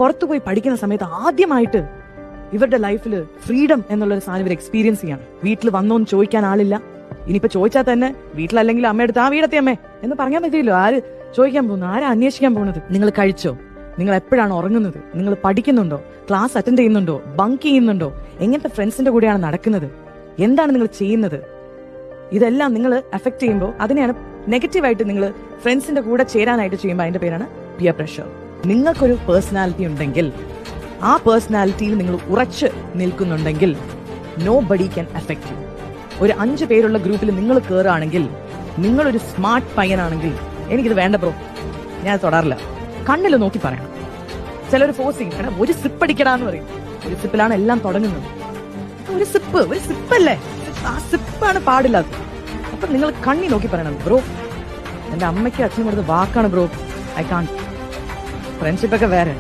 പുറത്തു പോയി പഠിക്കുന്ന സമയത്ത് ആദ്യമായിട്ട് ഇവരുടെ ലൈഫിൽ ഫ്രീഡം എന്നുള്ളൊരു സാധനം ഇവർ എക്സ്പീരിയൻസ് ചെയ്യാണ്. വീട്ടിൽ വന്നോന്ന് ചോദിക്കാൻ ആളില്ല. ഇനിയിപ്പോ ചോദിച്ചാൽ തന്നെ വീട്ടിലല്ലെങ്കിൽ അമ്മയെടുത്ത് ആ വീടത്തെ അമ്മേ എന്ന് പറഞ്ഞാൽ മതിയല്ലോ. ആര് ചോദിക്കാൻ പോകുന്നു? ആരാ അന്വേഷിക്കാൻ പോകുന്നത്? നിങ്ങൾ കഴിച്ചോ? നിങ്ങൾ എപ്പോഴാണ് ഉറങ്ങുന്നത്? നിങ്ങൾ പഠിക്കുന്നുണ്ടോ? ക്ലാസ് അറ്റൻഡ് ചെയ്യുന്നുണ്ടോ? ബങ്ക് ചെയ്യുന്നുണ്ടോ? എങ്ങനത്തെ ഫ്രണ്ട്സിന്റെ കൂടെയാണ് നടക്കുന്നത്? എന്താണ് നിങ്ങൾ ചെയ്യുന്നത്? ഇതെല്ലാം നിങ്ങൾ അഫക്ട് ചെയ്യുമ്പോൾ അതിനെയാണ് നെഗറ്റീവായിട്ട് നിങ്ങൾ ഫ്രണ്ട്സിന്റെ കൂടെ ചേരാനായിട്ട് ചെയ്യുമ്പോൾ അതിന്റെ പേരാണ് പിയർ പ്രഷർ. നിങ്ങൾക്കൊരു പേഴ്സണാലിറ്റി ഉണ്ടെങ്കിൽ, ആ പേഴ്സണാലിറ്റിയിൽ നിങ്ങൾ ഉറച്ചു നിൽക്കുന്നുണ്ടെങ്കിൽ, nobody can affect you. ഒരു 5 പേരുള്ള ഗ്രൂപ്പിൽ നിങ്ങൾ കയറുകയാണെങ്കിൽ, നിങ്ങളൊരു സ്മാർട്ട് പയ്യനാണെങ്കിൽ, എനിക്കിത് വേണ്ട ബ്രോ, ഞാൻ തൊടാറില്ല, കണ്ണിൽ നോക്കി പറയണം. ചിലർ ഫോഴ്സ് ചെയ്യും, ഒരു സിപ്പ് അടിക്കടാന്ന് പറയും. ഒരു സിപ്പിലാണ് എല്ലാം തുടങ്ങുന്നത്. ഒരു സിപ്പല്ലേ, ആ സിപ്പാണ് പാടില്ലാത്തത്. അപ്പൊ നിങ്ങൾ കണ്ണി നോക്കി പറയണം, ബ്രോ എന്റെ അമ്മയ്ക്ക് അച്ഛനും കൊടുത്ത വാക്കാണ് ബ്രോ, ഐ കാൺ. ഫ്രണ്ട്ഷിപ്പ് ഒക്കെ വേറെ.